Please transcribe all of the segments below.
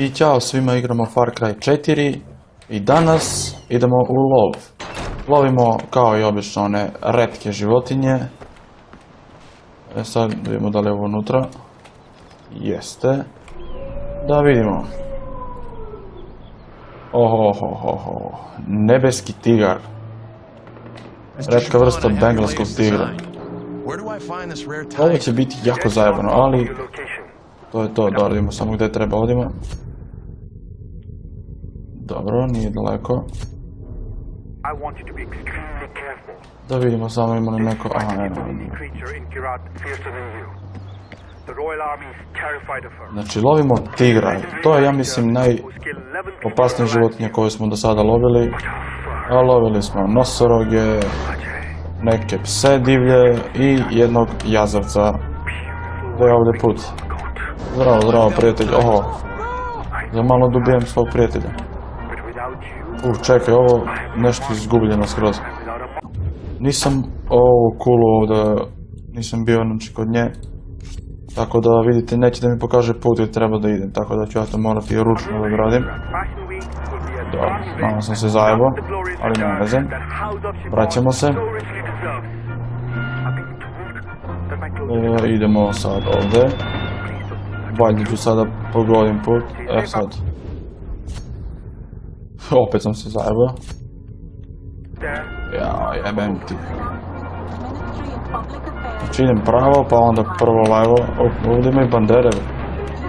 I ćao svima, igramo Far Cry 4 i danas idemo u lov. Lovimo kao i obično one retke životinje. Sad vidimo da li je ovo unutra. Jeste. Da vidimo. Oho, nebeski tigar. Retka vrsta bengalskog tigra. Ovo će biti jako zajebano, ali to je to, da vidimo samo gdje treba odimo. Dobro, nije daleko. Da vidimo samo ima li neko... Aha, ne. Znači, lovimo tigra. To je, ja mislim, najopasnije životinje koje smo do sada lovili. A lovili smo nosoroge, neke pse divlje i jednog jazavca. Gdje je ovdje put? Zdravo, prijatelj. Oho, za malo dobijem svog prijatelja. Čekaj, ovo nešto izgubljeno skroz. Nisam ovu kulu ovdje, nisam bio kod nje. Tako da vidite, neće da mi pokaže put gdje treba da idem, tako da ću ja to morati ručno da odradim. Dobro, malo sam se zajebao, ali nema veze. Vraćamo se. Idemo sad ovdje. Valjda ću sada pogodim put. Sad. Opet sam se zajebao. Ja, jebem ti. Znači idem pravo, pa onda prvo levo. Ovdje imaju bandere.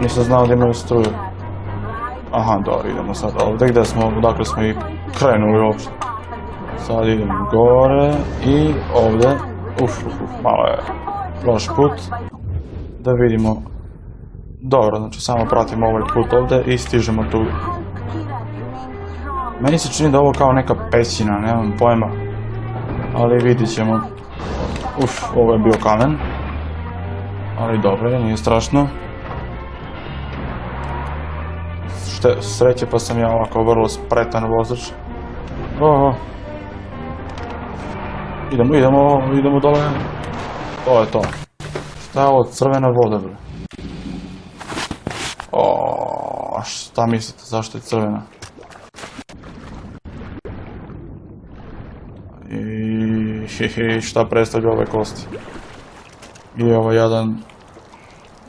Nisam znao da imaju struju. Aha, dobro, idemo sad ovdje gdje smo, odakle smo i krenuli uopšte. Sad idem gore i ovdje. Malo je loš put. Da vidimo. Dobro, znači samo pratimo ovaj put ovdje i stižemo tu. Meni se čini da ovo kao neka pećina, nemam pojma. Ali vidit ćemo. Ovo je bio kamen. Ali dobro, nije strašno. Sreće pa sam ja ovako vrlo spretan vozač. Oho. Idemo dole. To je to. Šta je ovo, crvena voda, bre? Šta mislite, zašto je crvena? I šta predstavlja ove kosti? I ovo jedan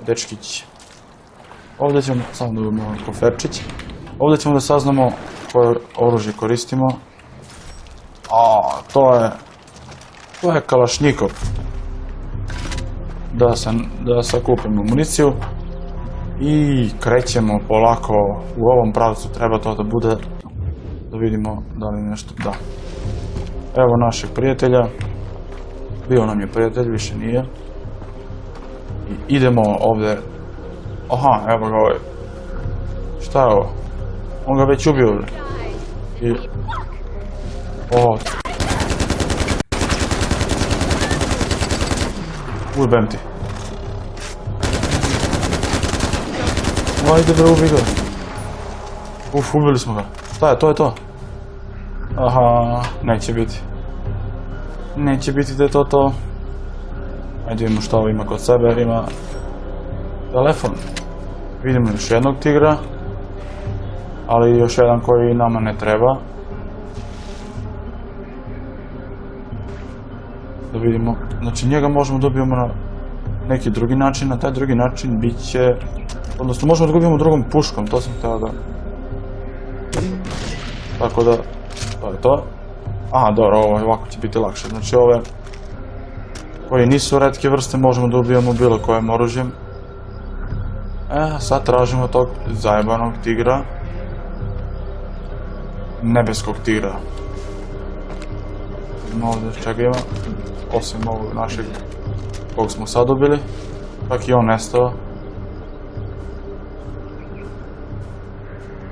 dečkić. Ovdje ćemo, samo da vidimo koferčić. Ovdje ćemo da saznamo koje oružje koristimo. To je kalašnjikov. Da sakupimo municiju. I krećemo polako u ovom pravcu, treba to da bude. Da vidimo da li nešto da. Evo našeg prijatelja. Bio nam je prijatelj, više nije. I idemo ovdje. Aha, evo ga ovaj. Šta je ovo? On ga već ubio. I... Ujebem ti. Ajde bre, ubi ga. Ubili smo ga. Šta je, to je to. Aha, neće biti. Neće biti da je to. Ajde vidimo šta ovo ima kod sebe, ima telefon. Vidimo još jednog tigra, ali još jedan koji nama ne treba. Da vidimo, znači njega možemo dobijemo na neki drugi način, na taj drugi način bit će, odnosno možemo da dobijemo drugom puškom, to sam htio da... Tako da, to je to. Aha, dobro, ovako će biti lakše, znači ove koji nisu retke vrste možemo da ubijemo bilo kojim oružjem. Sad tražimo tog zajebanog tigra. Nebeskog tigra. Ima ovdje čega ima, osim ovog našeg kog smo sad dobili. Pak i on nestao.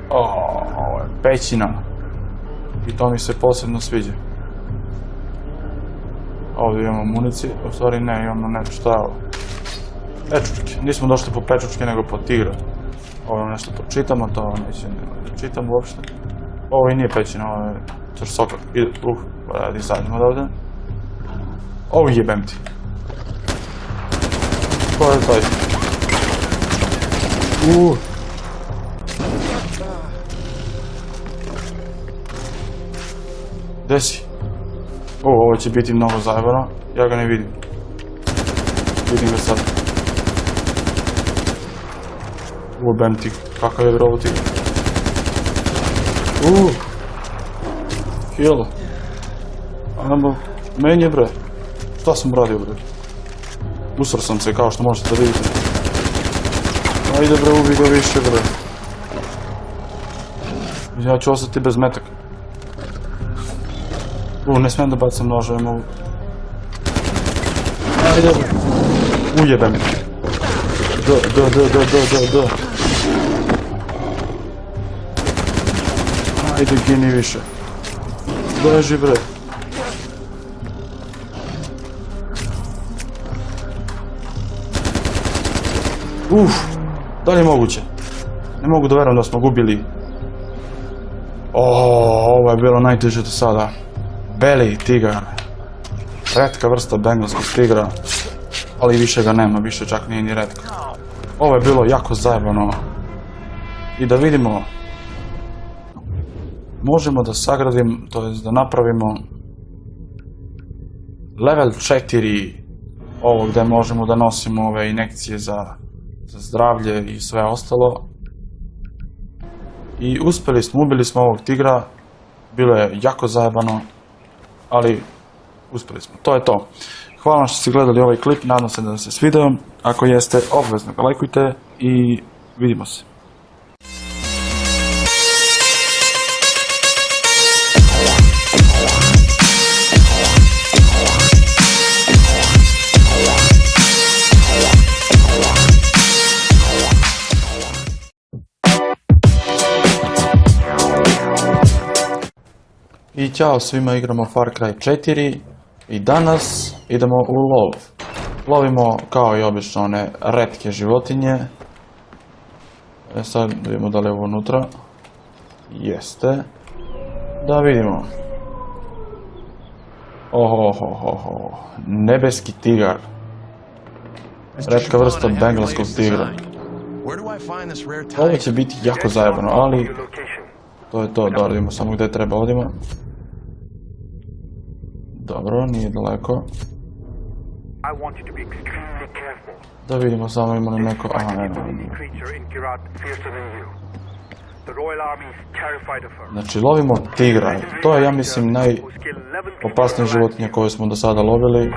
Ovo je pećina. I to mi se posebno sviđa. Ovdje imamo municiju, u stvari ne, imamo nešto, šta je ovo? Pečučke, nismo došli po pečučke nego po tigra. Ovo nešto počitamo, to neće da čitam uopšte. Ovo i nije pećina, ovo je črsokak. Radi zadnjimo odavde. Ovo jebem ti. Ko je taj? Gdje si? Ovo će biti mnogo zajebano. Ja ga ne vidim. Vidim ga sad. Bem ti, kakav je bravo ti. Kill. Ajmo, meni je bre. Šta sam radio bre? Usro sam se kao što možete da vidite. Ajde bre, ubi ga više bre. Ja ću ostati bez metaka. Ne smijem da bacam noževe, mogu. Ajde bre. Ujebe mi. Da. Ajde, gini više. Beži bre. Da li je moguće? Ne mogu da verujem da smo gubili. Ovo je bilo najteže do sada. Beli tigar. Retka vrsta bengalskog tigra. Ali više ga nema, više čak nije ni retka. Ovo je bilo jako zajebano. I da vidimo. Možemo da sagradimo, to jest da napravimo level 4 ovo gdje možemo da nosimo ove injekcije za zdravlje i sve ostalo. I uspjeli smo, ubili smo ovog tigra, bilo je jako zajebano, ali uspjeli smo, to je to. Hvala vam što ste gledali ovaj klip, nadam se da vam se svidio, ako jeste obvezno ga lajkujte i vidimo se. I ćao svima, igramo Far Cry 4 i danas idemo u lov. Lovimo kao i obično one retke životinje. Sad vidimo da li je ovo unutra. Jeste. Da vidimo. Nebeski tigar. Retka vrsta bengalskog tigra. Ovo će biti jako zajebano, ali to je to, da vidimo samo gdje treba odimo. Dobro, nije daleko. Da vidimo samo ima li neko... Aha, ne. Znači, lovimo tigra. To je, ja mislim, najopasnije životinje koje smo do sada lovili.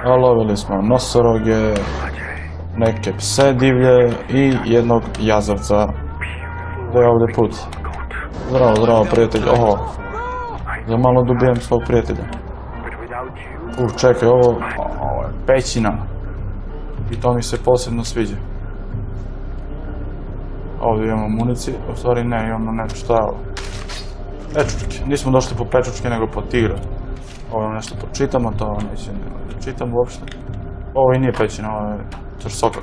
A lovili smo nosoroge, neke pse divlje i jednog jazavca. Gdje je ovdje put? Zdravo, prijatelj. Za malo dobijem svog prijatelja. Čekaj, ovo je pećina. I to mi se posebno sviđa. Ovdje imamo municiju, u stvari ne, imamo nešto, šta je ovo? Pečučke, nismo došli po pečučke nego po tigra. Ovo nešto počitamo, to neće ne čitam uopšte. Ovo i nije pećina, ovo je črsokak.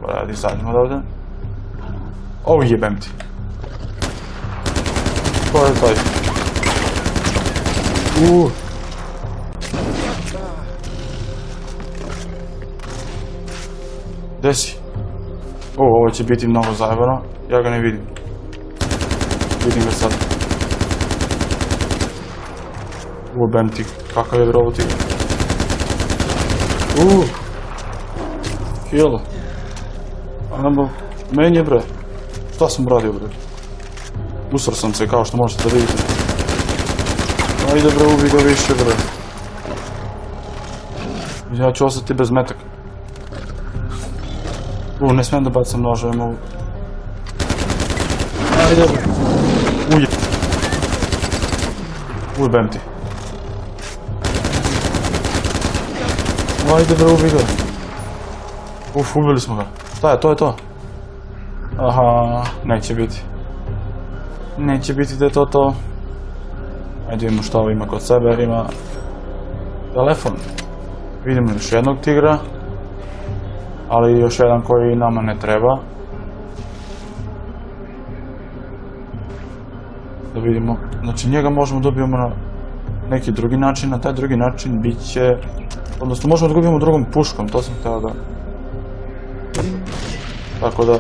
Radi izađemo odavde. Ovo jebem ti. Ko je taj? Gdje si? Ovo će biti mnogo zajebano, ja ga ne vidim. Vidim ga sad. Bem ti, kakav je bravo ti. Kill. Ajmo, meni je bre. Šta sam radio bre? Usro sam se kao što možete da vidite. Ajde bre, ubi ga više bre. Ja ću ostati bez metaka. Ne smijem da bacam noževe, mogu. Ajde bre. Bem ti. Ajde bre, ubi ga. Ubili smo ga. Šta je, to je to. Aha, neće biti. Neće biti da je to. Ajde vidimo šta ovo ima kod sebe, jer ima telefon. Vidimo još jednog tigra, ali još jedan koji nama ne treba. Da vidimo, znači njega možemo dobijemo na neki drugi način, na taj drugi način bit će, odnosno možemo da dobijemo drugom puškom, to sam htio da... Tako da,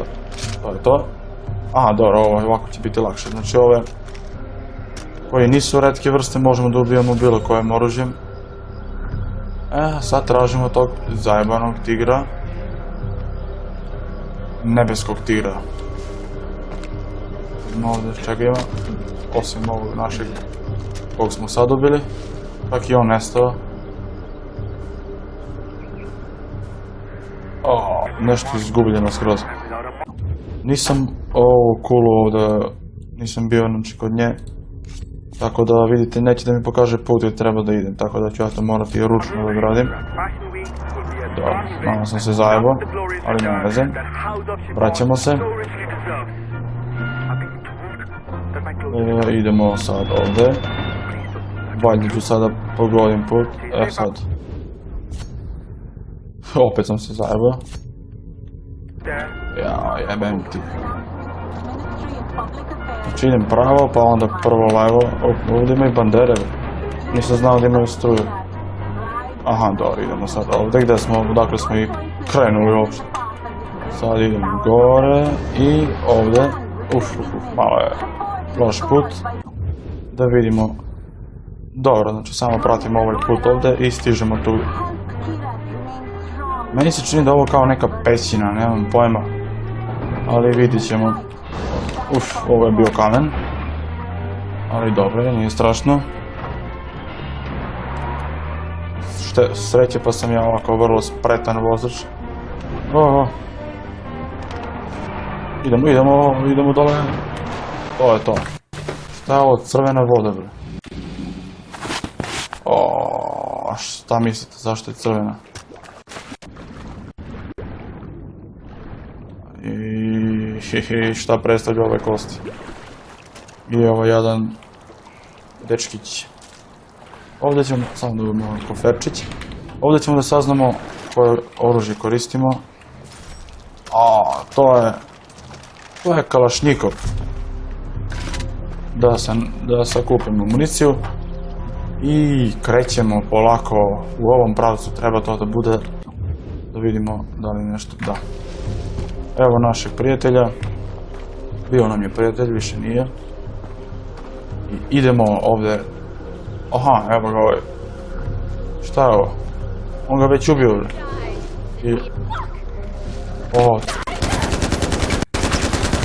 to je to. Aha, dobro, ovako će biti lakše, znači ove koji nisu retke vrste, možemo da ubijamo bilo kojim oružjem. Sad tražimo tog zajebanog tigra. Nebeskog tigra. Ima ovdje čega ima, osim ovog našeg kog smo sad dobili. Čak i on nestao. Nešto izgubljeno skroz. Nisam ovu kulu ovdje, nisam bio kod nje. Tako da vidite, neće da mi pokaže put gdje treba da idem, tako da ću ja to morati ručno da odradim. Dobro, malo sam se zajebao, ali nema veze. Vraćamo se. Idemo sad ovdje. Valjda ću sada pogodim put, sad. Opet sam se zajebao. Ja, jebem ti. Znači idem pravo, pa onda prvo levo. Ovdje ima i bandere. Nisam znao da imaju struju. Aha, dobro, idemo sad ovdje gdje smo, dakle smo i krenuli uopšte. Sad idemo gore i ovdje. Malo je loš put. Da vidimo. Dobro, znači samo pratimo ovaj put ovdje i stižemo tu. Meni se čini da ovo kao neka pećina, nemam pojma. Ali vidit ćemo. Ovo je bio kamen. Ali dobro, nije strašno. Sreće pa sam ja ovako vrlo spretan vozač. Idemo dole. To je to. Šta je ovo crvena voda, bre? Šta mislite, zašto je crvena? I šta predstavlja ove kosti? I ovo jedan dečkić. Ovdje ćemo, samo da imamo koferčić. Ovdje ćemo da saznamo koje oružje koristimo. To je kalašnjikov. Da sakupimo municiju. I krećemo polako u ovom pravcu, treba to da bude, da vidimo da li nešto da. Evo našeg prijatelja, bio nam je prijatelj, više nije. I idemo ovdje, evo ga ovaj, šta je ovo? On ga već ubio.